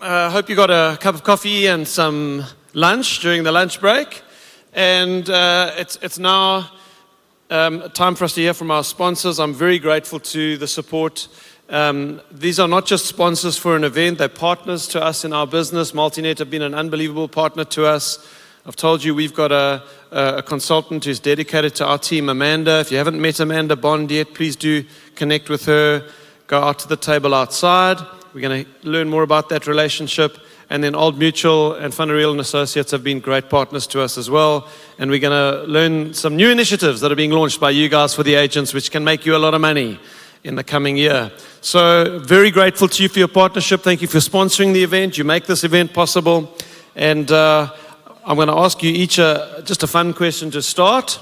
Hope you got a cup of coffee and some lunch during the lunch break. And it's now time for us to hear from our sponsors. I'm very grateful to the support. These are not just sponsors for an event, they're partners to us in our business. Multinet have been an unbelievable partner to us. I've told you we've got a consultant who's dedicated to our team, Amanda. If you haven't met Amanda Bond yet, please do connect with her. Go out to the table outside. We're going to learn more about that relationship. And then Old Mutual and Fundereel and Associates have been great partners to us as well. And we're going to learn some new initiatives that are being launched by you guys for the agents, which can make you a lot of money in the coming year. So very grateful to you for your partnership. Thank you for sponsoring the event. You make this event possible. And I'm going to ask you each just a fun question to start.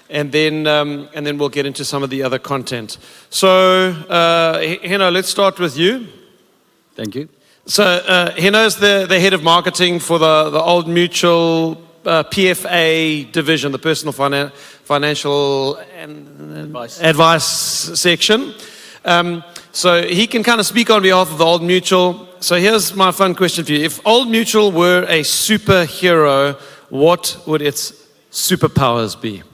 And then we'll get into some of the other content. So, Heno, let's start with you. Thank you. So, Heno's the head of marketing for the Old Mutual PFA division, the personal financial advice section. So he can kind of speak on behalf of the Old Mutual. So here's my fun question for you. If Old Mutual were a superhero, what would its superpowers be?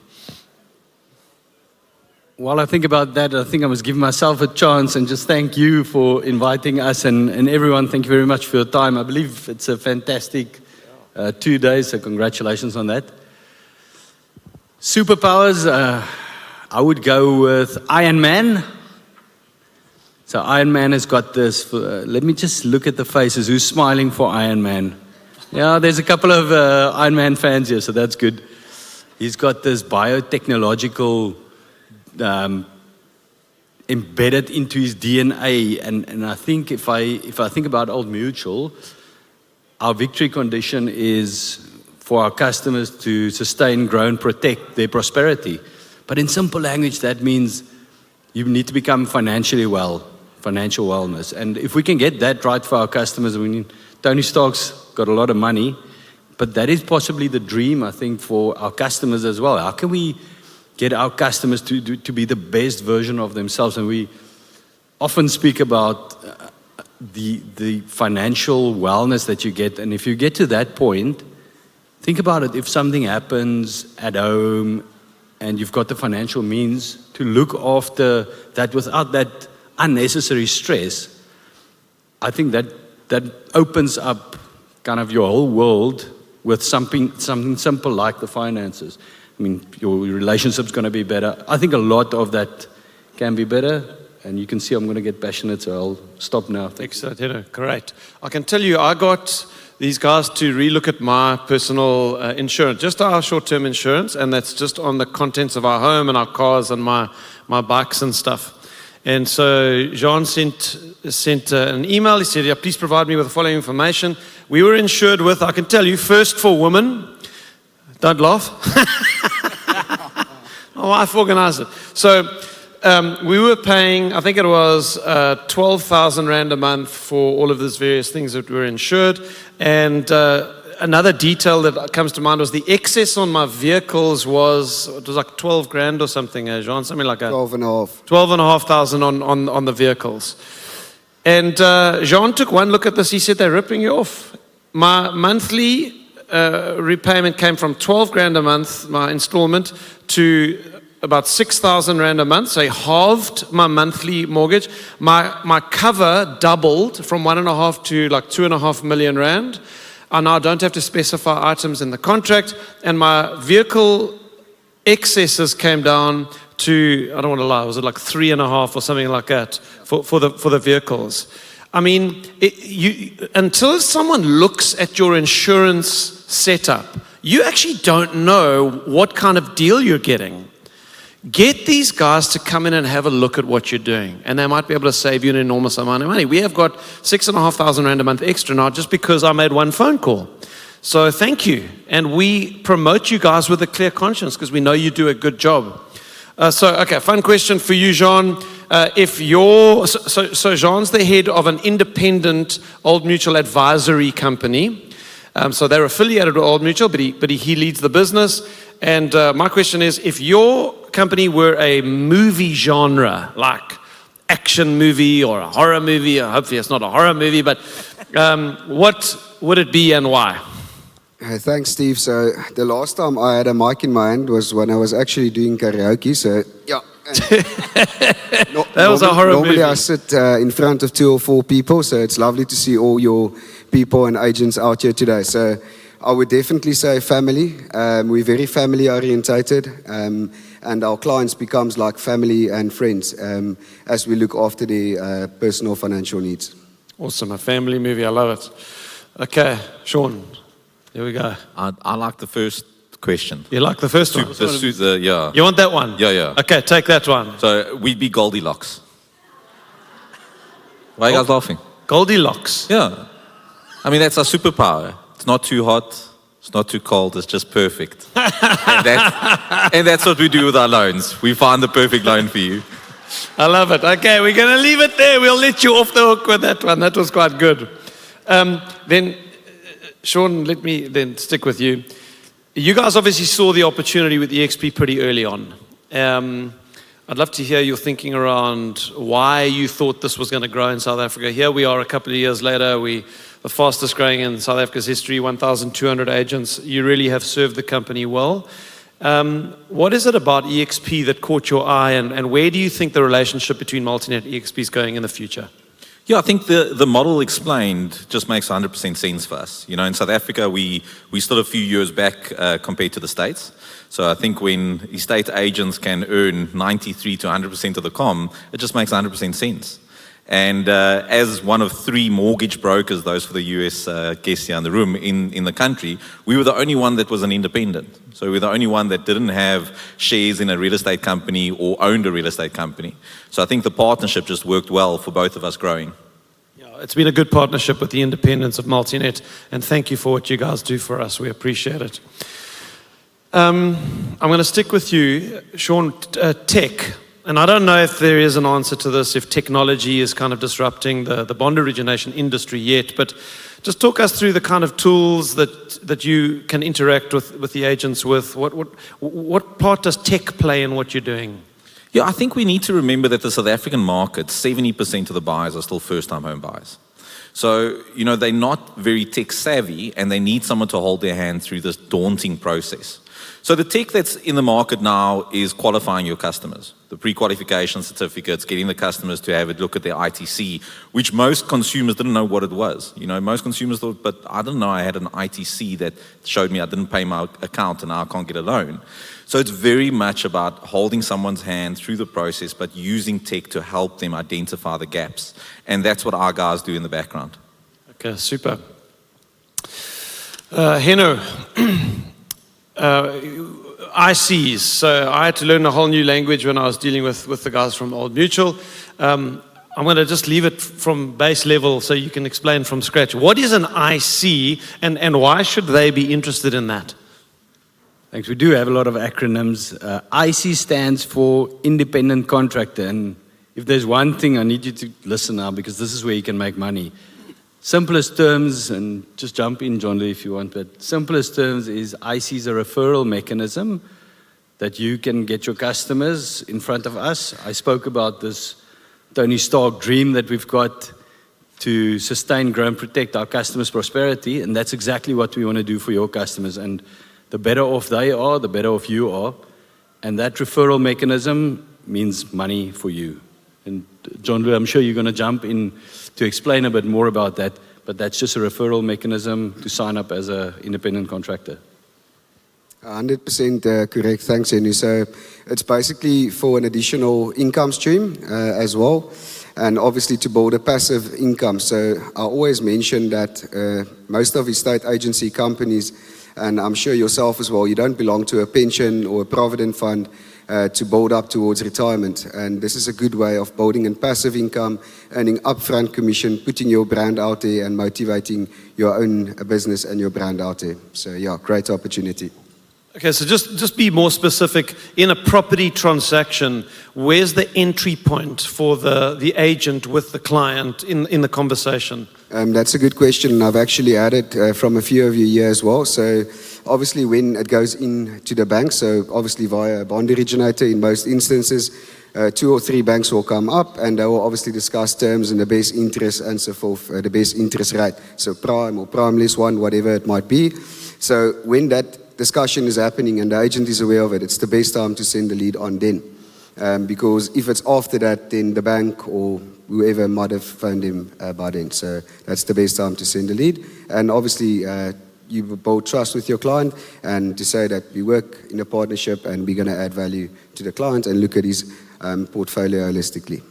While I think about that, I think I must give myself a chance and just thank you for inviting us and everyone. Thank you very much for your time. I believe it's a fantastic 2 days, so congratulations on that. Superpowers, I would go with Iron Man. So Iron Man has got this. Let me just look at the faces. Who's smiling for Iron Man? Yeah, there's a couple of Iron Man fans here, so that's good. He's got this biotechnological embedded into his DNA, and I think if I think about Old Mutual, our victory condition is for our customers to sustain, grow, and protect their prosperity. But in simple language, that means you need to become financially well, financial wellness. And if we can get that right for our customers, Tony Stark's got a lot of money, but that is possibly the dream, I think, for our customers as well. How can we get our customers to be the best version of themselves? And we often speak about the financial wellness that you get. And if you get to that point, think about it. If something happens at home and you've got the financial means to look after that without that unnecessary stress, I think that opens up kind of your whole world with something simple like the finances. I mean, your relationship's going to be better. I think a lot of that can be better. And you can see I'm going to get passionate, so I'll stop now. Excellent. Great. I can tell you, I got these guys to relook at my personal insurance, just our short-term insurance, and that's just on the contents of our home and our cars and my bikes and stuff. And so Jean sent an email. He said, yeah, please provide me with the following information. We were insured with, I can tell you, First for Women. Don't laugh. My wife organized it. So we were paying, I think it was 12,000 Rand a month for all of these various things that were insured. And another detail that comes to mind was the excess on my vehicles was like 12 grand or something, Jean, something like that. 12 and a half. 12,500 on the vehicles. And Jean took one look at this. He said, they're ripping you off. My monthly repayment came from 12 grand a month, my installment, to about 6,000 Rand a month. So I halved my monthly mortgage. My cover doubled from 1.5 to like 2.5 million Rand. I now don't have to specify items in the contract. And my vehicle excesses came down to, I don't want to lie, was it like 3.5 or something like that for the vehicles? I mean, until someone looks at your insurance setup, you actually don't know what kind of deal you're getting. Get these guys to come in and have a look at what you're doing, and they might be able to save you an enormous amount of money. We have got 6,500 Rand a month extra now just because I made one phone call. So thank you. And we promote you guys with a clear conscience because we know you do a good job. Okay, fun question for you, Jean. So Jean's the head of an independent Old Mutual advisory company. So they're affiliated with Old Mutual, but he leads the business. And my question is, if your company were a movie genre, like action movie or a horror movie, or hopefully it's not a horror movie, but What would it be and why? Thanks, Steve. So the last time I had a mic in my hand was when I was actually doing karaoke. So yeah, That was a horror normally movie. I sit in front of 2 or 4 people. So it's lovely to see all your people and agents out here today. So I would definitely say family. We're very family orientated, and our clients becomes like family and friends as we look after their personal financial needs. Awesome, a family movie. I love it. Okay, Sean, here we go. I like the first question. You like the first one? Yeah. You want that one? Yeah. Okay, take that one. So we'd be Goldilocks. Why are you guys laughing? Goldilocks. Yeah. I mean, that's our superpower. It's not too hot. It's not too cold. It's just perfect. and that's what we do with our loans. We find the perfect loan for you. I love it. Okay, we're going to leave it there. We'll let you off the hook with that one. That was quite good. Then, Sean, let me then stick with you. You guys obviously saw the opportunity with EXP pretty early on. I'd love to hear your thinking around why you thought this was going to grow in South Africa. Here we are a couple of years later. We the fastest growing in South Africa's history, 1,200 agents. You really have served the company well. What is it about EXP that caught your eye, and where do you think the relationship between Multinet and EXP is going in the future? Yeah, I think the model explained just makes 100% sense for us. You know, in South Africa, we still a few years back compared to the States. So I think when estate agents can earn 93 to 100% of the com, it just makes 100% sense. And as one of 3 mortgage brokers, those for the US guests here in the room, in the country, we were the only one that was an independent. So we were the only one that didn't have shares in a real estate company or owned a real estate company. So I think the partnership just worked well for both of us growing. Yeah, it's been a good partnership with the independence of Multinet, and thank you for what you guys do for us. We appreciate it. I'm going to stick with you, Sean, tech. And I don't know if there is an answer to this, if technology is kind of disrupting the bond origination industry yet, but just talk us through the kind of tools that you can interact with the agents with. What part does tech play in what you're doing? Yeah, I think we need to remember that the South African market, 70% of the buyers are still first-time home buyers. So, you know, they're not very tech savvy, and they need someone to hold their hand through this daunting process. So the tech that's in the market now is qualifying your customers. The pre-qualification certificates, getting the customers to have a look at their ITC, which most consumers didn't know what it was. You know, most consumers thought, but I didn't know I had an ITC that showed me I didn't pay my account and now I can't get a loan. So it's very much about holding someone's hand through the process, but using tech to help them identify the gaps. And that's what our guys do in the background. Okay, super. Heno, ICs. So I had to learn a whole new language when I was dealing with the guys from Old Mutual. I'm going to just leave it from base level so you can explain from scratch. What is an IC, and why should they be interested in that? Thanks. We do have a lot of acronyms. IC stands for independent contractor. And if there's one thing, I need you to listen now, because this is where you can make money. Simplest terms, and just jump in, John Lee, if you want, but simplest terms is IC is a referral mechanism that you can get your customers in front of us. I spoke about this Tony Stark dream that we've got to sustain, grow, and protect our customers' prosperity, and that's exactly what we want to do for your customers. And the better off they are, the better off you are, and that referral mechanism means money for you. And John Lee, I'm sure you're going to jump in to explain a bit more about that, but that's just a referral mechanism to sign up as an independent contractor. 100% correct. Thanks, Henry. So it's basically for an additional income stream as well, and obviously to build a passive income. So I always mention that most of estate agency companies, and I'm sure yourself as well, you don't belong to a pension or a provident fund to build up towards retirement. And this is a good way of building a passive income, earning upfront commission, putting your brand out there and motivating your own business and your brand out there. So yeah, great opportunity. Okay, so just be more specific. In a property transaction, where's the entry point for the agent with the client in the conversation? That's a good question, and I've actually added from a few of you here as well. So obviously when it goes into the bank, so obviously via a bond originator in most instances, 2 or 3 banks will come up and they will obviously discuss terms and the best interest and so forth, the best interest rate. So prime or primeless one, whatever it might be. So when that discussion is happening and the agent is aware of it, it's the best time to send the lead on then. Because if it's after that, then the bank or whoever might have phoned him by then. So that's the best time to send the lead. And obviously, you build trust with your client and to say that we work in a partnership and we're going to add value to the client and look at his portfolio holistically.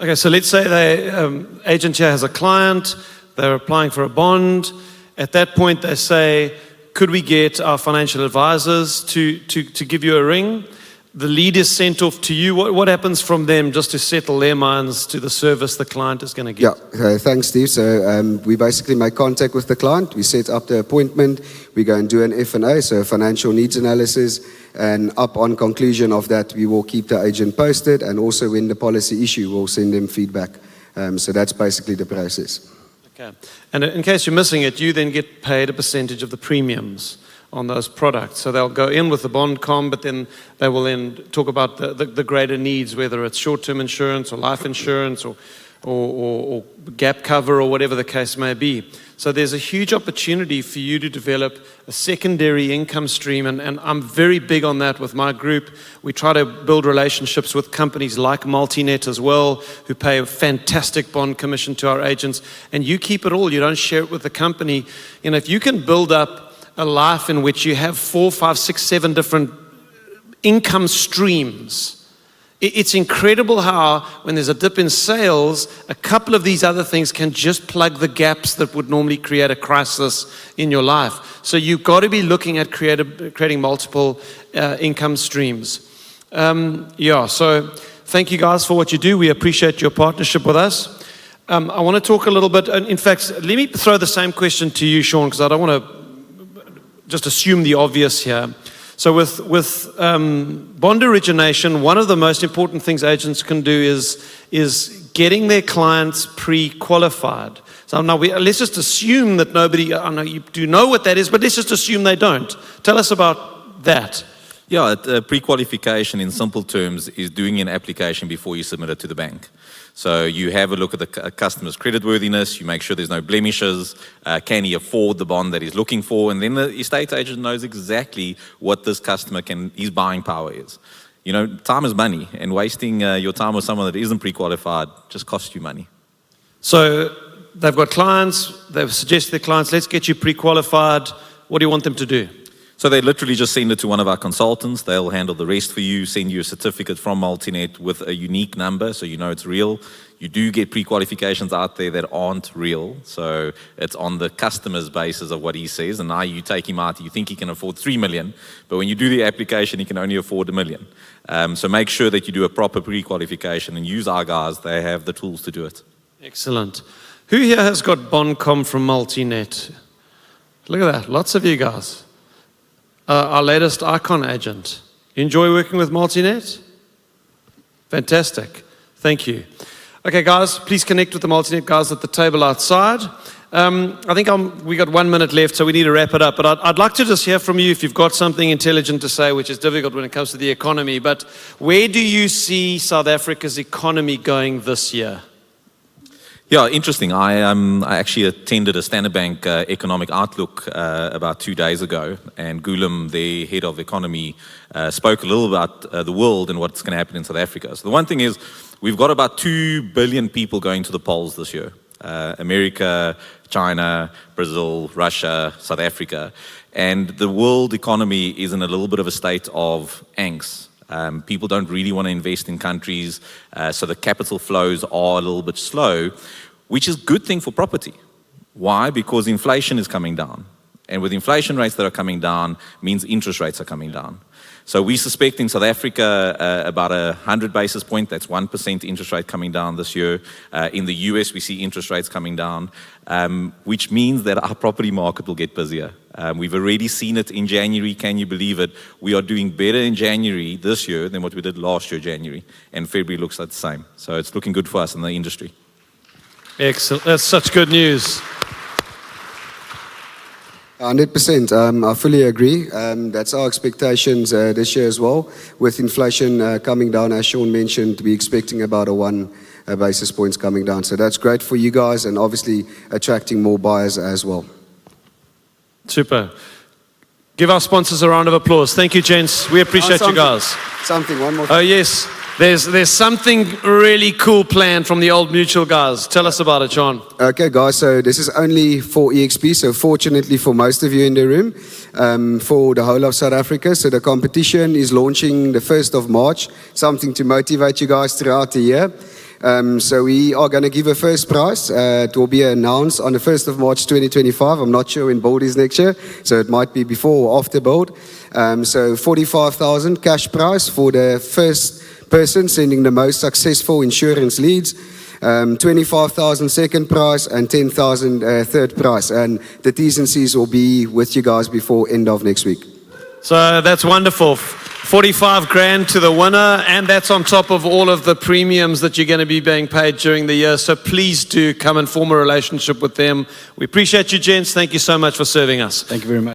Okay, so let's say the agent here has a client, they're applying for a bond. At that point, they say, could we get our financial advisors to give you a ring? The lead is sent off to you. What happens from them just to settle their minds to the service the client is going to get? Yeah, thanks, Steve. So we basically make contact with the client. We set up the appointment. We go and do an F&A, so a financial needs analysis. And up on conclusion of that, we will keep the agent posted. And also when the policy issue, we'll send them feedback. So that's basically the process. Okay. And in case you're missing it, you then get paid a percentage of the premiums on those products. So they'll go in with the bond com, but then they will then talk about the greater needs, whether it's short-term insurance or life insurance or gap cover or whatever the case may be. So there's a huge opportunity for you to develop a secondary income stream, and I'm very big on that with my group. We try to build relationships with companies like Multinet as well, who pay a fantastic bond commission to our agents, and you keep it all. You don't share it with the company. You know, if you can build up a life in which you have 4, 5, 6, 7 different income streams. It's incredible how when there's a dip in sales, a couple of these other things can just plug the gaps that would normally create a crisis in your life. So you've got to be looking at creating multiple income streams. So thank you guys for what you do. We appreciate your partnership with us. I want to talk a little bit, in fact, let me throw the same question to you, Sean, because I don't want to just assume the obvious here. So with bond origination, one of the most important things agents can do is getting their clients pre-qualified. So now let's just assume that nobody, I know you do know what that is, but let's just assume they don't. Tell us about that. Yeah, pre-qualification in simple terms is doing an application before you submit it to the bank. So you have a look at the customer's creditworthiness, you make sure there's no blemishes, can he afford the bond that he's looking for, and then the estate agent knows exactly what this customer his buying power is. You know, time is money, and wasting your time with someone that isn't pre-qualified just costs you money. So they've got clients, they've suggested their clients, let's get you pre-qualified. What do you want them to do? So they literally just send it to one of our consultants. They'll handle the rest for you, send you a certificate from Multinet with a unique number so you know it's real. You do get pre-qualifications out there that aren't real. So it's on the customer's basis of what he says. And now you take him out, you think he can afford 3 million, but when you do the application, he can only afford 1 million. So make sure that you do a proper pre-qualification and use our guys. They have the tools to do it. Excellent. Who here has got BondCom from Multinet? Look at that, lots of you guys. Our latest icon agent. You enjoy working with Multinet? Fantastic. Thank you. Okay, guys, please connect with the Multinet guys at the table outside. I think we got 1 minute left, so we need to wrap it up. But I'd like to just hear from you if you've got something intelligent to say, which is difficult when it comes to the economy. But where do you see South Africa's economy going this year? Yeah, interesting. I actually attended a Standard Bank economic outlook about 2 days ago, and Gulam, the head of economy, spoke a little about the world and what's going to happen in South Africa. So the one thing is, we've got about 2 billion people going to the polls this year. America, China, Brazil, Russia, South Africa. And the world economy is in a little bit of a state of angst. People don't really want to invest in countries, so the capital flows are a little bit slow, which is a good thing for property. Why? Because inflation is coming down. And with inflation rates that are coming down, means interest rates are coming down. So we suspect in South Africa about 100 basis points, that's 1% interest rate coming down this year. In the US, we see interest rates coming down, which means that our property market will get busier. We've already seen it in January, can you believe it? We are doing better in January this year than what we did last year, January. And February looks like the same. So it's looking good for us in the industry. Excellent. That's such good news. 100%. I fully agree. That's our expectations this year as well. With inflation coming down, as Sean mentioned, we're expecting about a 1 basis points coming down. So that's great for you guys and obviously attracting more buyers as well. Super. Give our sponsors a round of applause. Thank you, gents. We appreciate you guys. One more. Oh, yes. There's something really cool planned from the Old Mutual guys. Tell us about it, John. Okay, guys, so this is only for EXP, so fortunately for most of you in the room, for the whole of South Africa. So the competition is launching the 1st of March, something to motivate you guys throughout the year. So we are going to give a first prize. It will be announced on the 1st of March 2025. I'm not sure when build is next year, so it might be before or after build. So 45,000 cash prize for the first person sending the most successful insurance leads, 25,000 second prize and 10,000 third prize. And the T's and C's will be with you guys before end of next week. So that's wonderful. 45 grand to the winner, and that's on top of all of the premiums that you're going to be being paid during the year. So please do come and form a relationship with them. We appreciate you, gents. Thank you so much for serving us. Thank you very much.